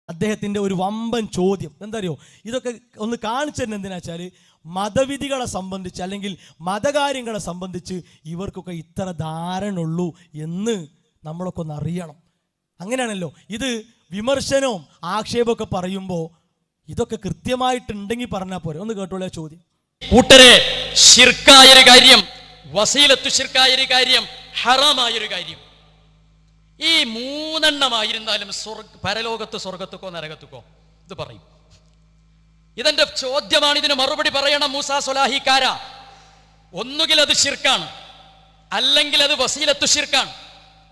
അദ്ദേഹത്തിൻ്റെ ഒരു വമ്പൻ ചോദ്യം എന്താ അറിയോ? ഇതൊക്കെ ഒന്ന് കാണിച്ചു തന്നെ എന്തിനാ വെച്ചാൽ മതവിധികളെ സംബന്ധിച്ച് അല്ലെങ്കിൽ മതകാര്യങ്ങളെ സംബന്ധിച്ച് ഇവർക്കൊക്കെ ഇത്ര ധാരണയുള്ളൂ എന്ന് നമ്മളൊക്കെ ഒന്ന് അറിയണം. അങ്ങനെയാണല്ലോ. ഇത് വിമർശനവും ആക്ഷേപമൊക്കെ പറയുമ്പോൾ ഇതൊക്കെ കൃത്യമായിട്ടുണ്ടെങ്കിൽ പറഞ്ഞാൽ പോരെ. ഒന്ന് കേട്ടോളൂ ചോദ്യം. കൂട്ടരെ, ശിർക്കായൊരു കാര്യം, വസീലത്തു ശിർക്കായൊരു കാര്യം, ഹറാമായൊരു കാര്യം, ഈ മൂന്നെണ്ണമായിരുന്നാലും പരലോകത്ത് സ്വർഗത്തുക്കോ നരകത്തുക്കോ ഇത് പറയും. ഇതെന്റെ ചോദ്യമാണ്. ഇതിന് മറുപടി പറയണം മൂസാ സ്വലാഹിക്കാര. ഒന്നുകിൽ അത് ശിർക്കാണ്, അല്ലെങ്കിൽ അത് വസീലത്തു ശിർക്കാണ്,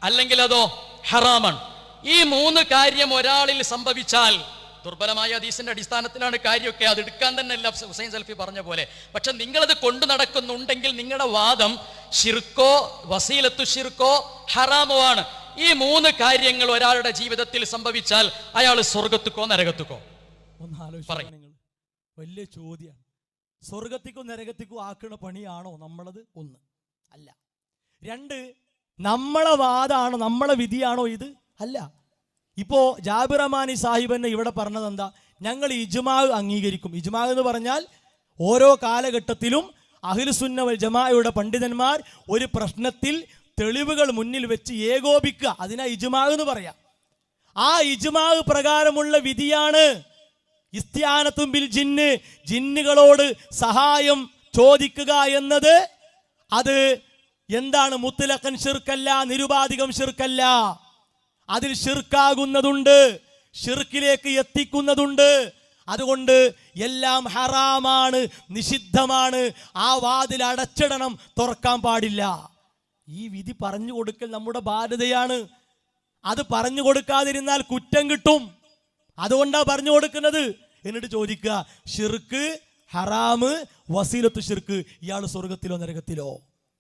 അല്ലെങ്കിൽ അതോ ഹറാമാണ്. ഈ മൂന്ന് കാര്യം ഒരാളിൽ സംഭവിച്ചാൽ, ദുർബലമായ ഹദീസിന്റെ അടിസ്ഥാനത്തിലാണ് കാര്യമൊക്കെ, അത് എടുക്കാൻ തന്നെ അല്ല ഹുസൈൻ സൽഫി പറഞ്ഞ പോലെ. പക്ഷെ നിങ്ങളത് കൊണ്ടു നടക്കുന്നുണ്ടെങ്കിൽ നിങ്ങളുടെ വാദം ശിർക്കോ വസീലത്തു ശിർക്കോ ഹറാമോ ആണ്. ഈ മൂന്ന് കാര്യങ്ങൾ ഒരാളുടെ ജീവിതത്തിൽ സംഭവിച്ചാൽ അയാൾ സ്വർഗത്തുക്കോ നരകത്തുക്കോ? ഒന്ന് ആലോചിച്ച്. വലിയ ചോദ്യമാണ്. സ്വർഗത്തിക്കോ നരകത്തിക്കോ ആക്കുന്ന പണിയാണോ നമ്മളത്? ഒന്ന് അല്ല. രണ്ട്, നമ്മളെ വാദാണോ നമ്മളെ വിധിയാണോ ഇത്? അല്ല. ഇപ്പോ ജാബിർ റഹ്മാനി സാഹിബ് ഇവിടെ പറഞ്ഞത് എന്താ? ഞങ്ങൾ ഇജ്മാ അംഗീകരിക്കും. ഇജ്മാ എന്ന് പറഞ്ഞാൽ ഓരോ കാലഘട്ടത്തിലും അഹ്ലുസുന്ന വൽ ജമാഅയുടെ പണ്ഡിതന്മാർ ഒരു പ്രശ്നത്തിൽ തെളിവുകൾ മുന്നിൽ വെച്ച് ഏകോപിക്കുക, അതിനാ ഇജ്മാ എന്ന് പറയാം. ആ ഇജ്മാ പ്രകാരമുള്ള വിധിയാണ് ഇസ്തിആനത്തും ബിൽ ജിന്ന്, ജിന്നുകളോട് സഹായം ചോദിക്കുക എന്നത്. അത് എന്താണ്? മുത്ലഖൻ ശിർക്കല്ല, നിരുപാധികം ശിർക്കല്ല. അതിൽ ശിർക്കാകുന്നതുണ്ട്, ശിർക്കിലേക്ക് എത്തിക്കുന്നതുണ്ട്. അതുകൊണ്ട് എല്ലാം ഹറാമാണ്, നിഷിദ്ധമാണ്. ആ വാതിൽ അടച്ചിടണം, തുറക്കാൻ പാടില്ല. ഈ വിധി പറഞ്ഞു കൊടുക്കൽ നമ്മുടെ ബാധ്യതയാണ്. അത് പറഞ്ഞു കൊടുക്കാതിരുന്നാൽ കുറ്റം കിട്ടും. അതുകൊണ്ടാണ് പറഞ്ഞു കൊടുക്കുന്നത്. എന്നിട്ട് ചോദിക്കുക, ഷിർക്ക് ഹറാമ് വസീലത്ത് ഷിർക്ക്, ഇയാൾ സ്വർഗത്തിലോ നരകത്തിലോ?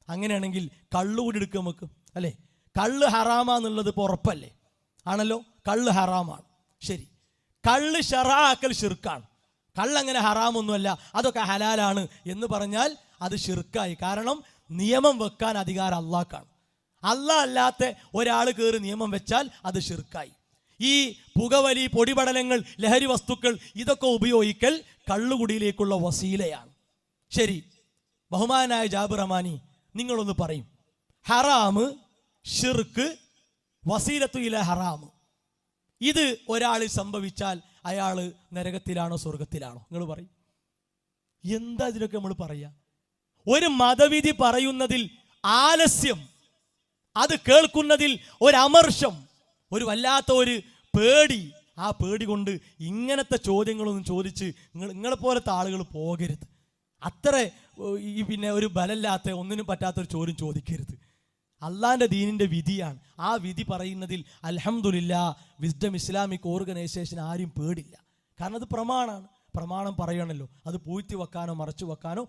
അങ്ങനെയാണെങ്കിൽ കള്ളുകൂടി എടുക്കുക നമുക്ക്, അല്ലേ? കള്ള് ഹറാമാന്നുള്ളത് ഇപ്പോൾ ഉറപ്പല്ലേ? ആണല്ലോ, കള്ള് ഹറാമാണ്. ശരി, കള്ള് ശറാക്കൽ ഷിർക്കാണ്. കള്ളങ്ങനെ ഹറാമൊന്നുമല്ല, അതൊക്കെ ഹലാലാണ് എന്ന് പറഞ്ഞാൽ അത് ഷിർക്കായി. കാരണം നിയമം വെക്കാൻ അധികാരം അള്ളാഹ്ക്കാണ്. അള്ളാഹ് അല്ലാത്ത ഒരാൾ കയറി നിയമം വെച്ചാൽ അത് ഷിർക്കായി. ഈ പുകവലി, പൊടിപടലങ്ങൾ, ലഹരി വസ്തുക്കൾ ഇതൊക്കെ ഉപയോഗിക്കൽ കള്ളുകുടിയിലേക്കുള്ള വസീലയാണ്. ശരി, ബഹുമാനായ ജാബിർ റഹ്മാനി, നിങ്ങളൊന്ന് പറയും, ഹറാമ്, ഷിർക്ക്, വസീലത്തു ഇല ഹറാമ്, ഇത് ഒരാളിൽ സംഭവിച്ചാൽ അയാൾ നരകത്തിലാണോ സ്വർഗത്തിലാണോ? നിങ്ങൾ പറയും. എന്താ ഇതിനൊക്കെ നമ്മൾ പറയാ? ഒരു മതവിധി പറയുന്നതിൽ ആലസ്യം, അത് കേൾക്കുന്നതിൽ ഒരമർഷം, ഒരു വല്ലാത്ത ഒരു പേടി. ആ പേടി കൊണ്ട് ഇങ്ങനത്തെ ചോദ്യങ്ങളൊന്നും ചോദിച്ച് നിങ്ങളെപ്പോലത്തെ ആളുകൾ പോകരുത്. അത്ര പിന്നെ ഒരു ബലമില്ലാത്ത, ഒന്നിനും പറ്റാത്തൊരു ചോദ്യം ചോദിക്കരുത്. അള്ളാഹിൻ്റെ ദീനിൻ്റെ വിധിയാണ്. ആ വിധി പറയുന്നതിൽ അൽഹംദുലില്ലാ വിസ്ഡം ഇസ്ലാമിക് ഓർഗനൈസേഷൻ ആരും പേടില്ല. കാരണം അത് പ്രമാണമാണ്. പ്രമാണം പറയണമല്ലോ, അത് പൂഴ്ത്തി വെക്കാനോ മറച്ചു വെക്കാനോ